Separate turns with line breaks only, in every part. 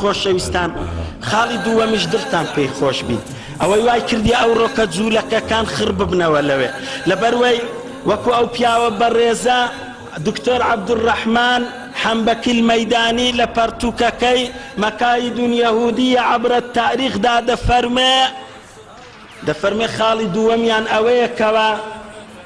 خۆشەویستان خاڵی دووەمیش دڵتان پێی خۆش بی ئەوەی وای کردی ئەو ڕۆکە جوولەکەکان خڕ ببنەوە لەوێ لەبەروەی وەکو ئەو پیاوە بەڕێزە دکتۆر عەبدوڕەحمان حەمبەکی المەیدانی لە پەرتووکەکەی مەکاید یەهودیە عەبرە التاریخ دا دەفەرمێ خاڵی دووەمیان ئەوەیە کەوە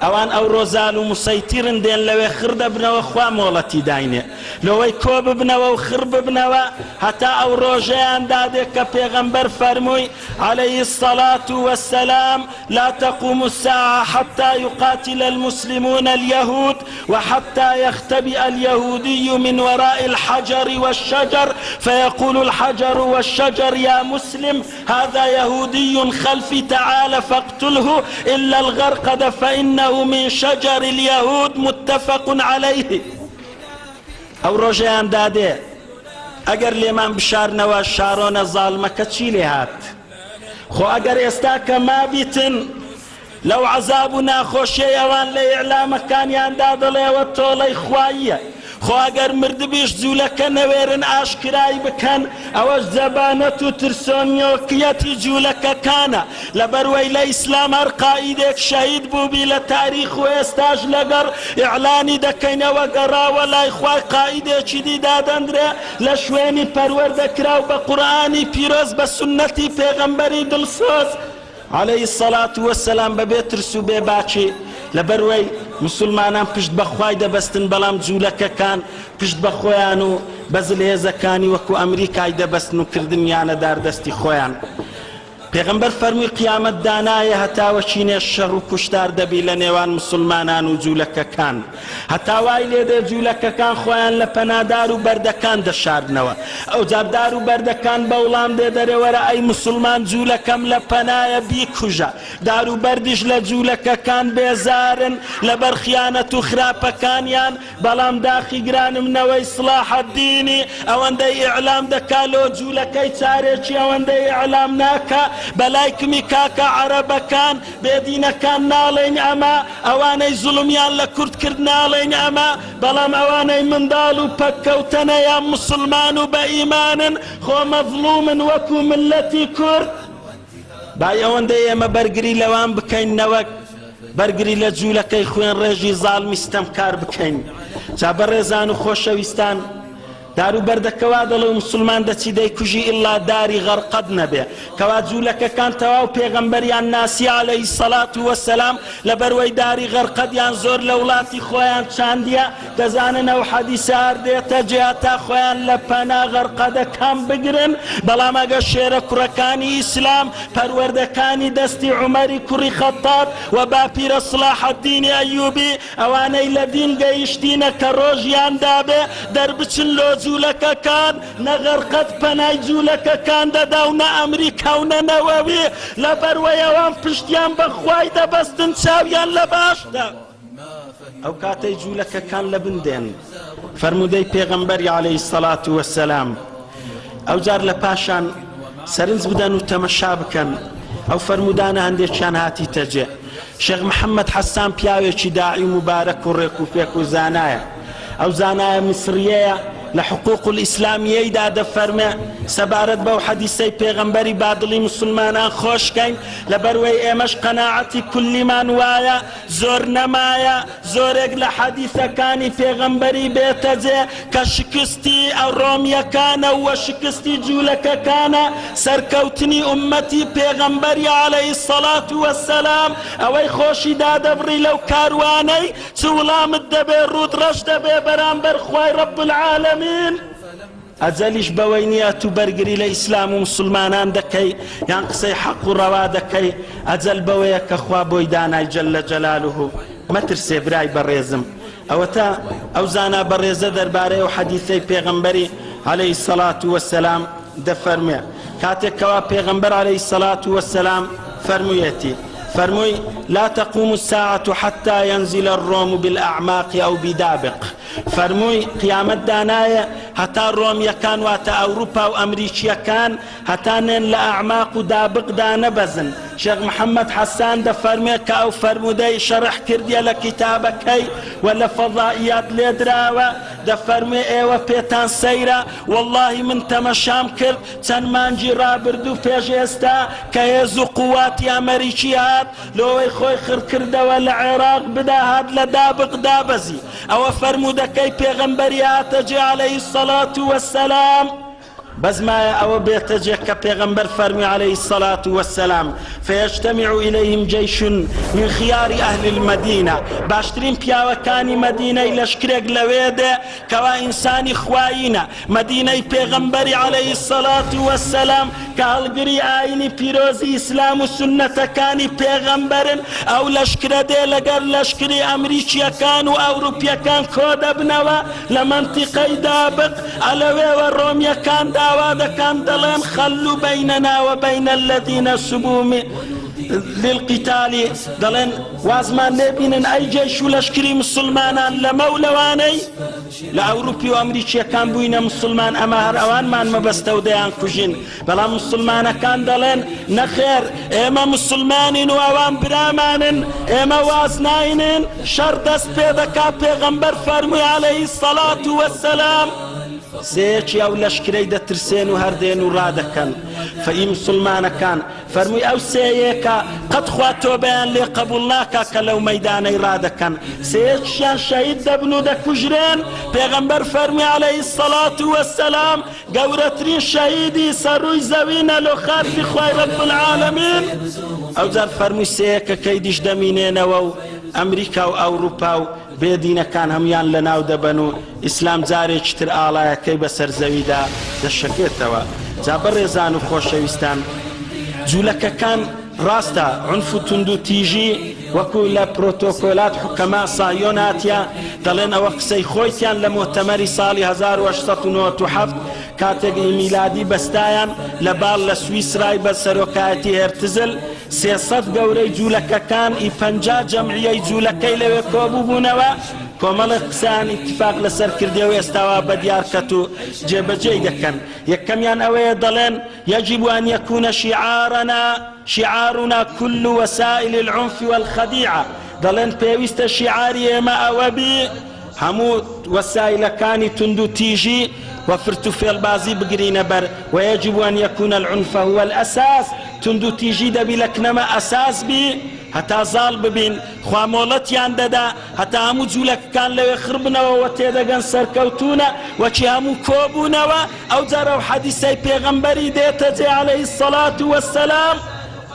ئەوان ئەو ڕۆزال و موسەیتیرن دێن لەوێ خڕ دەبنەوە خوا مۆڵەتی داینێ لەوەی کۆ ببنەوە و خڕ ببنەوە هەتا ئەو ڕۆژەیان دادێ کە پێغەمبەر فەرمووی عليه الصلاة والسلام لا تقوم الساعة حتى يقاتل المسلمون اليهود وحتى يختبئ اليهودي من وراء الحجر والشجر فيقول الحجر والشجر يا مسلم هذا يهودي خلفي تعال فاقتله إلا الغرقد فإنه من شجر اليهود متفق عليه ئەو ڕۆژەیان دادێ ئەگەر لێمان بشارنەوە شارۆنە زاڵمەکە چی لێ هات خۆ ئەگەر ئێستا کە مابیتن لەو عەزاب و ناخۆشیەی ئەوان لە ئیعلامەکانیاندا دەڵێەوە تۆڵەی خواییە خۆ ئەگەر مردبیش جوولەکە نەوێرن ئاشکرای بکەن ئەوەش زەبانەت و ترسۆنیۆکیەتی جوولەکەکانە لەبەروەی لە ئیسلام هەر قائیدێک شەهید بووبی لە تاریخ و ئێستاش لەگەڕ ئیعلانی دەکەینەوە گەڕاوە لای خوای قائیدێکی دی دادەندرێ لە شوێنی پەروەردەکراو بە قورئانی پیرۆز بە سونەتی پێغەمبەری دڵسۆز عليه الصلاة والسلام بەبێ ترس و بێ باچی لەبەروەی مسلمانان پشت بەخوای دەبەستن بەڵام جوولەکەکان پشت بە خۆیان و بەزل هێزەکانی وەکو ئەمریکای دەبەستن و کردنیانە داردەستی خۆیان پێغەمبەر فەرمووی قیامەت دانایە هەتاوە چینێ شەڕ و کوشتار دەبی لە نێوان مسلمانان و جوولەکەکان هەتا وای لێدێ جوولەکەکان خۆیان لە پەنادار و بەردەکان دەشاردنەوە ئەو جابدار و بەردەکان بەوڵام دێ دەرێوەرە ئەی مسلمان جوولەکەم لە پەنایە بیکوژە دار و بەردیش لە جوولەکەکان بێزارن لەبەر خیانەت و خراپەکانیان بەڵام داخی گرانمنەوەی سڵاح الدینی ئەوەندەی ئیعلام دەکا لۆ جوولەکەی چارێکی ئەوەندەی ئیعلام ناکە بەلای کمی کاکە عەرەبەکان بێدینەکان ناڵێن ئەمە ئەوانەی زوڵمیان لە کورد کرد ناڵێن ئەمە بەڵام ئەوانەی منداڵ و پەککەوتەنە یان مسلمان و بە ئیمانن خۆ مەظلومن وەکو ملەتی کورد بای ئەوەندەی ئێمە بەرگری لەوان بکەین نەوەک بەرگری لە جوولەکەی خوێن ڕێژی زاڵمی ستەمکار بکەین جا بەڕێزان و خۆشەویستان دارو بەردەکەوا دەڵێ مسلمان دەچی دەیکوژی ئیلا داری غەرقەد نەبێ کەوا جوولەکەکان تەواو پێغەمبەریان ناسی عەلەیهی السەڵات وەسەلام لەبەروەی داری غەرقەدیان زۆر لە وڵاتی خۆیان چاندیە دەزانن ئەو حەدیسە هەر دێتە جێ تا خۆیان لە پەنا غەرقەدەکان بگرن بەڵام ئەگە شێرە کوڕەکانی ئیسلام پەروەردەکانی دەستی عومەری کوڕی خەتاب و باپیرە سڵاح الدینی ئەیوبی ئەوانەی لە دین گەیشتینە کە ڕۆژیان دابێ دەربچن لۆ جوولەکەکان نەغەرقەد پەنای جوولەکەکان دەدا و نە ئەمریکا و نە نەوەوی لەبەروەی ئەوان پشتیان بەخوای دەبەستن چاویان لە باشدا ئەو کاتەی جوولەکەکان لە بندێن فەرمودەی پێغەمبەری عەلەیهی السەڵات وەسەلام ئەو جار لە پاشان سەرنج بدەن و تەمەشا بکەن ئەو فەرمودانە هەندێکیان هاتیتە جێ شێخ محەممەد حەسان پیاوێکی داعی مبارەک و ڕێک و پێک و زانایە ئەو زانایە میسریەیە لە حقوق الئیسلامیەیدا دەفەرمێ سەبارەت بەو حەدیسەی پێغەمبەری بادڵی مسلمانان خۆشکەین لەبەروەی ئێمەش قەناعەتی کولیمان وایە زۆر نەمایە زۆرێک لە حەدیسەکانی پێغەمبەری بێتە جێ کە شکستی ئەو ڕۆمیەکانە و شکستی جوولەکەکانە سەرکەوتنی ئوممەتی پێغەمبەری عەلەیهی السەڵات وەسەلام ئەوەی خۆشی دادەبڕی لەو کاروانەی چ وڵامت دەبێ ڕوود ڕەش دەبێ بەرامبەر خوای ڕەب العالەمین ئەجەلیش بەوەی نییە تو بەرگری لە ئیسلام و مسلمانان دەکەی یان قسەی حەق و ڕەوا دەکەی ئەجەل بەوەیە کە خوا بۆی دانای جەلە جەلالوه مەترسێ برای بەڕێزم ئەوە تا ئەو زانا بەڕێزە دەربارەی و حەدیثەی پێغەمبەری عەلەیهی السەڵات وەسەلام دەفەرمێ کاتێکەوە پێغەمبەر عەلەیهی السەڵات وەسەلام فەرموویەتی فرموي لا تقوم الساعة حتى ينزل الروم بالأعماق أو بدابق فرموي قيامت دانايا حتى الروم يكان واتا أوروبا وأمريكا كان حتى نن لأعماق ودابق دانا بزن شيخ محمد حسان دفرمي كأو فرمودي شرح كرديا لكتابكي ولا فضائيات لدراوة دفرمي ايوه بيتان سيرا والله من تمشام كرد تنمانجي رابردو فيجيستا كيزو قواتي امريكيات لو يخوي خر كرده ولا عراق بدا هاد لدابق دابزي او فرمودا كي پیغمبريات جي عليه الصلاة والسلام بس ما أو بيتجه كبيغمبر فرمي عليه الصلاة والسلام فيجتمع إليهم جيش من خيار أهل المدينة باشترين بياوة كاني مدينة لشكريق لويدة كوا إنساني خواينة مدينة بيغمبر عليه الصلاة والسلام كالقري آيني بيروزي إسلام والسنة كاني بيغمبر أو لشكرة دي لقر لشكري أمريكيا كانوا أوروبيا كان كود ابنوا لمنطقة دابق ألوي والروميا كان داوادا كان دلين خلوا بيننا وبين الذين سبوا للقتال دلين وازمان نبين أي جيش لشكري مسلمانا لمولواني لأوروبي وأمريكا كان بوين مسلمان أما هر أوان مان مبستو ديان كجين بلا مسلمان كان دلين نخير إما مسلمانين وأوان برامانين إما وازناينين شر دست بيدكا پیغمبر فرمي عليه الصلاة والسلام سيك يا لشكري دا ترسين وهردين ورادكن فإي مسلمان كان فرمي أو سيكا قد خواتو بيان لي قبولناكا كلو ميدان إرادكن سيك شان شهيد دبنو دا كجرين پیغمبر فرمي عليه الصلاة والسلام قورترين شهيدي سروي زوين لو خارج خواي رب العالمين أو زار فرمي سيكا كيدش دمينين وو أمريكا وأوروبا بيدينا كان هميان لناو دبنو إسلام زاري چتر آلايا كي بسر زويدا دشكيتوا زابر رزانو خوشويستان جولكا كان راستا عنف تندو تيجي وكل بروتوكولات حكماء صهيوناتيا دلين اوقسي خويتيان لمؤتمري صالي 1897 كاتق ميلادي بستايان لبال لسويسراي بسروكاتي هرتزل سياسات قوري جولكا كان إفنجا جمعية جولكي لوي كوبو بونوا كومل قسان اتفاق لسر كرديو يستوى بديار كتو جيب جيدكن يكميان اوي دلين يجب ان يكون شعارنا كل وسائل العنف والخديعة دلين بيوست شعاري ما اوبي همو وسائل كاني تندو تيجي وفرتو في البازي بقرين بر ويجب ان يكون العنف هو الاساس تندو تيجي دبلكنما اساس بي حتى ظال ببين خوامولتيان دادا حتى همو جولك كان لو يخربنا ووتيدقن سركوتونا وچي همو كوبونا او زارو حديثي پیغمبري ديتا عليه الصلاة والسلام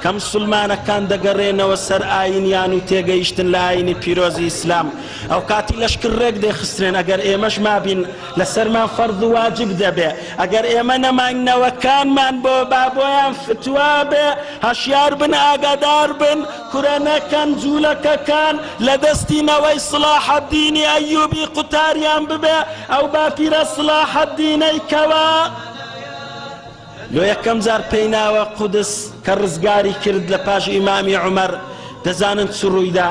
كم سلمان كان دقرين وسر آين يانو تيغيشتن لآين بيروزي إسلام أو كاتي لشكر ريك دي خسرين أقر إيمش ما بين لسر ما فرض واجب دبي أقر إيمنا ما إنا وكان من بو بابويان فتوابي هشيار بن آقادار بن كرانا كان جولك كان لدستينا وإصلاح الدين أيوبي قتاريان ببي أو بافير إصلاح الدين كوا لو يكم زار بينا وقدس كرزقاري كرد لباش إمامي عمر دزانن سرويدا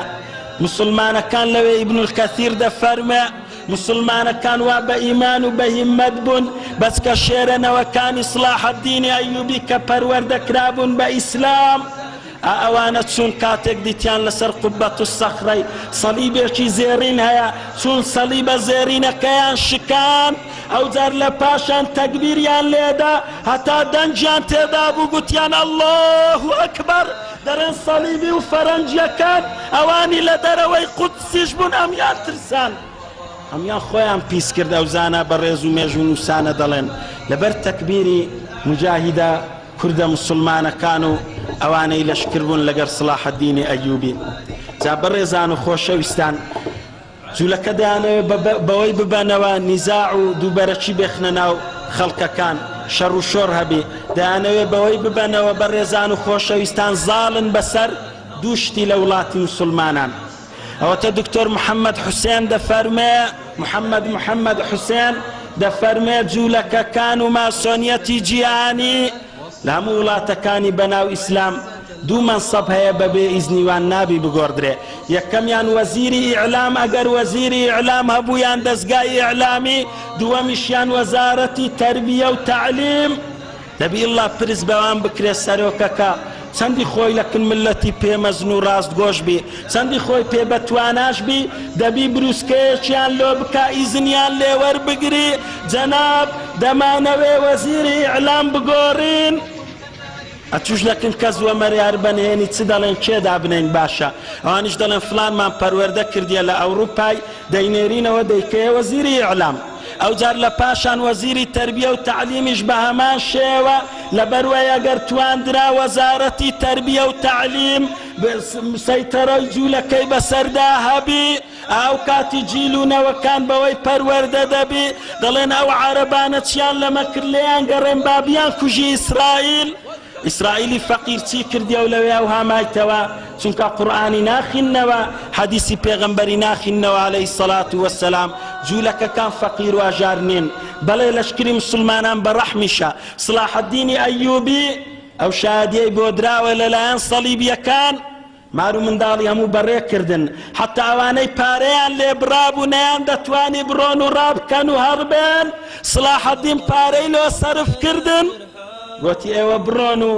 مسلمان كان لو ابن الكثير دفرما مسلمان كان وابا إيمان وبهم مدبن بس كشيرنا وكان إصلاح الدين أيوبي كبرورد كراب بإسلام أوانا تسون كاتك ديتيان لسر قبة الصخري صليبي زيرين هيا تسون صليب زيرين كيان شكان أو زار لباشان تكبير يان ليدا حتى دنجان تدابو قتيان الله أكبر درن صليبي وفرنجيا كان أواني لدروي قدسيش بون أميان ترسان أميان خويان بيس كرد أوزانا برزو ميجون وسانا دلن لبر تكبيري مجاهدة كرد مسلمان كانوا أواني لشكربون لقر صلاح الدين أيوبي زابر زانو خوشويستان زولك دانا بوي ببانوا نزاع دوبرشي بخنناو خلق كان شر شور هبي دانا بوي ببانوا برزانو خوشويستان ظالن بسر دوشتي لولات مسلمانان او دكتور محمد حسين دفرمي محمد حسين دفرمي زولك كانوا ماسونيتي جياني لهم ولاتا كاني بناو إسلام دو منصب هيا بإذن والنبي بقردره يكم يان وزيري إعلام أجر وزيري إعلام هبو يان دزقاي إعلامي دو مشيان وزارتي تربية وتعليم نبي الله برز بوان بكري سروككا چەندی خۆی لە ملەتی پێمەزن و ڕاستگۆش بی چەندی خۆی پێ بەتواناش بی دەبی بروسکەیەکیان لۆ بکە ئیزنیان لێوەربگری جەناب دەمانەوێ وەزیری ئیعلام بگۆڕین ئەتوش دەکەن کەس وە مەریار بەنهێنی چ دەڵێن کێدا بنین باشە ئەوانیش دەڵێن فلانمان پەروەردە کردیە لە ئەوروپای دەینێرینەوە دەیکەیە وەزیری ئیعلام ئەو جار لە پاشان وەزیری تەربیە و تعلیمیش بە هەمان شێوە لەبەروەی ئەگەر تواندرا وەزارەتی تەربیە و تعلیم سەیتەرەی جوولەکەی بەسەردا هەبی ئەو کاتی جیلوونەوەکان بەوەی پەروەردە دەبی دەڵێن ئەو عەرەبانە چیان لەمە کرد لێیان گەڕێن بابیان کوژی ئیسرائیل ئیسرائیلی فەقیر چی کردیە و لەوێ ئەو هامایتەوە چونکە قورئانی ناخینەوە حەدیسی پێغەمبەری ناخینەوە عەلەیهی سەڵات وەسەلام جوولەکەکان فەقیر و ئاژار نین بەڵێ لەشکری مسلمانان بەڕەحمیشە سڵاح الدینی ئەیوبی ئەو شادیەی بۆ دراوە لەلایەن سەلیبیەکان مار و منداڵی هەموو بەڕێکردن حتا ئەوانەی پارەیان لێ برابوو نەیان دەتوانی بڕۆن و ڕابکەن و هەڕبێن سڵاح الدین پارەی لۆ سەرف کردن گوتی ئێوە بڕۆن و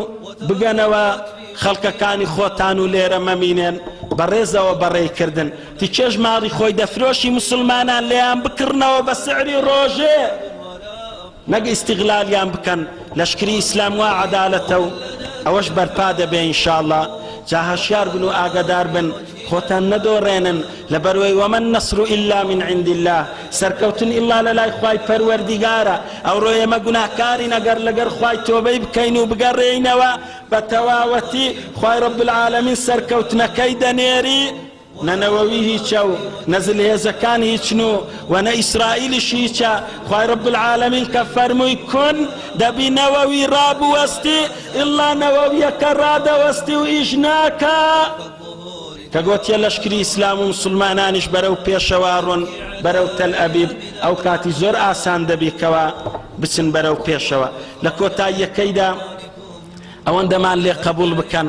بگەنەوە خەڵکەکانی خۆتان و لێرە مەمینێن بەڕێزەوە بەڕێکردن تیکێش ماڵی خۆی دەفرۆشی مسلمانان لێیان بکردنەوە بە سعری ڕۆژێ نەک ئیستیغلالیان بکەن لەشکری ئیسلام وا عەدالەتە و ئەوەش بەرپا دەبێ ئینشاءڵڵا جا هەشیار بن و ئاگادار بن خۆتان نەدۆڕێنن لەبەروەی وەمەن نەسڕ ئیلا من عند الله سەرکەوتن ئیلا لەلای خوای پەروەردیگارە ئەوڕۆ ئێمە گوناهکارین ئەگەر لەگەر خوای تۆبەی بکەین و بگەڕێینەوە بە تەواوەتی خوای رب العالمین سەرکەوتنەکەی دەنێری نەنەوەوی هیچە و نەزلهێزەکان هیچن و وەنە ئیسرائیلیش هیچە خوای رب العالمین کە فەرمووی کون دەبی نەوەوی ڕابوەستی ئیلا نەوەویەکە ڕادەوەستی و ئیش ناکە کە گوتیە لەشکری ئیسلام و مسلمانانیش بەرەو پێشەوە ڕۆن بەرەو تەل ئەبیب ئەو کاتی زۆر ئاسان دەبیکەوە بچن بەرەو پێشەوە لە کۆتاییەکەیدا ئەوەندەمان لێ قبول بکەن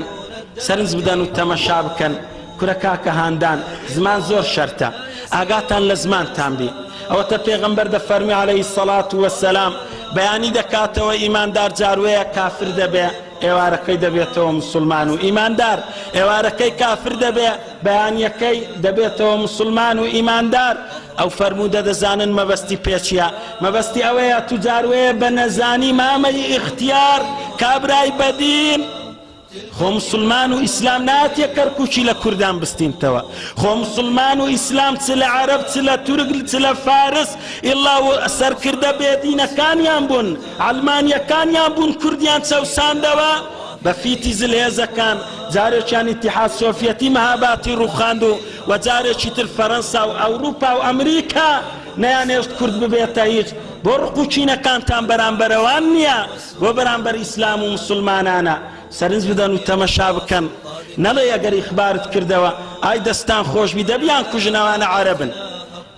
سەرنج بدەن و تەمەشا بکەن کورە کاکە هاندان زمان زۆر شەرتە ئاگاتان لە زمانتان بی ئەوەتە پێغەمبەر دەفەرمی عەلەیهی سەڵات وەسەلام بەیانی دەکاتەوە ئیماندار جاروەیە کافر دەبێ ئێوارەکەی دەبێتەوە مسلمان و ئیماندار ئێوارەکەی کافر دەبێ بەیانیەکەی دەبێتەوە مسلمان و ئیماندار ئەو فەرموودە دەزانن مەبەستی پێچیە مەبەستی ئەوەیە تو جاروەیە بە نەزانی مامەی ئیختیار کابرای بەدین خۆ مسلمان و ئیسلام ناتیە کەرکووکی لە کوردان بستینتەوە خۆ مسلمان و ئیسلام چ لە عەرەب چ لە تورک چ لە فارس ئیلا سەرکردە بێدینەکانیان بوون عەلمانیەکانیان بوون کوردیان چەوساندەوە بە فیتی زلهێزەکان جارێکیان ئیتیحاد سۆڤیەتی مەهاباتی ڕووخاند و جارێکی تر فەرەنسا و ئەوروپا و ئەمریکا نەیانێشت کورد ببێتە هیچ بۆ ڕقوچینەکانتان بەرامبەرەوان نییە بۆ بەرامبەر ئیسلام و مسلمانانە سەرنج بدەن و تەمەشا بکەن نەڵێ ئەگەر ئیخبارت کردەوە ئای دەستان خۆشبی دەبیان کوژنەوانە عەرەبن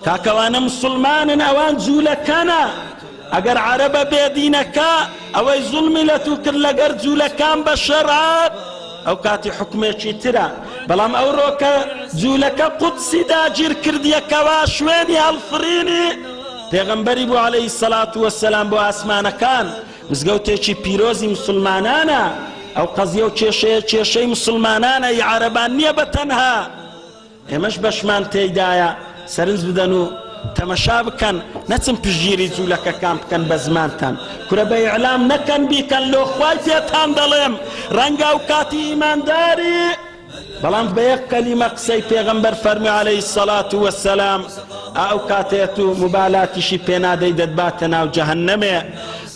کاکەوانە مسلمانن ئەوان جوولەکانە ئەگەر عەرەبە بێدینەکە ئەوەی زوڵمی لە تو کرد لەگەر جوولەکان بە شەرعات ئەو کاتی حکمێکی ترە بەڵام ئەو ڕۆکە جوولەکە قودسی داگیر کردیەکەوە شوێنی هەڵفرینی پێغەمبەری بۆ عەلەیهی سەڵات وەسەلام بۆ ئاسمانەکان مزگەوتێکی پیرۆزی مسلمانانە ئەو قەزیە و کێشەی مسلمانانە ی عەرەبان نییە بەتەنها ئێمەش بەشمان تێیدایە سەرنج بدەن و تەمەشا بکەن نەچن پشگیری جوولەکەکان بکەن بە زمانتان کورە بە ئیعلام نەکەن بیکەن لۆ خوای پێتان دەڵێم ڕەنگە ئەو کاتی ئیمانداری بەڵام بە یەک کەلیمە قسەی پێغەمبەر فەرمی عەلەیهی سەڵات وەسەلام ئەو کاتێت و موبالاتیشی پێنادەی دەتباتە ناو جەهەنەمێ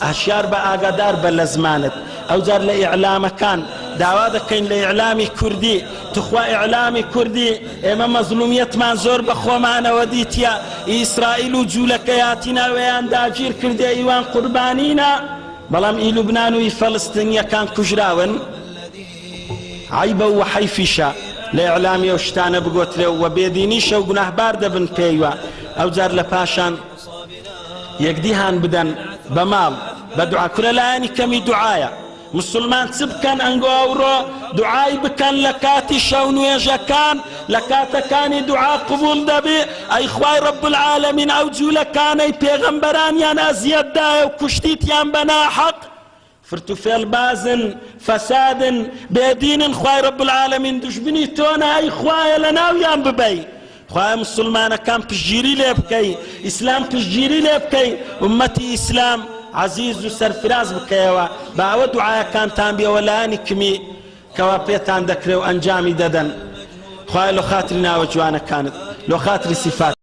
هەشیار بە ئاگادار بە لە زمانت ئەو جار لە ئیعلامەکان داوا دەکەین لە ئیعلامی کوردی تخوا ئیعلامی کوردی ئێمە مەزلومیەتمان زۆر بە خۆمانەوە دیتیە ئیسرائیل و جوولەکەی هاتینەوەیان داگیر کردێ ئیوان قوربانینە بەڵام ئی لوبنان و ئی فەڵستینیەکان کوژراون عیبە و حەیفیشە لە ئیعلامی ئەو شتانە بگۆترێ و بێدینیشە و گوناهبار دەبن پێیوە ئەو جار لە پاشان یەکدیهان بدەن بە ماڵ بە دوعا کورە لایەنی کەمی دوعایە مسلمان چ بکەن ئەنگۆ ئەوڕۆ دوعای بکەن لە کاتی شەو نوێژەکان لە کاتەکانی دوعا قبول دەبێ ئەی خوای رب العالمین ئەو جوولەکانەی پێغەمبەرانیان ئەزیەتدایە و کوشتیتیان بە ناحەق فرتوفێڵ بازن فەسادن بێدینن خوای رب العالمین دژبنی تۆ نای خوایە لە ناویان ببەی خوای مسلمانەکان پشتگیری لێ بکەی ئیسلام پشتگیری لێ بکەی ئومەتی ئیسلام عزیز و سەرفراز بکەیەوە بە ئەوە دوعایەکانتان بێەوە لایانی کمی کەوا پێتان دەکرێ و ئەنجامی دەدەن خوای لە خاتری ناوە جوانەکانت لە خاتری سیفات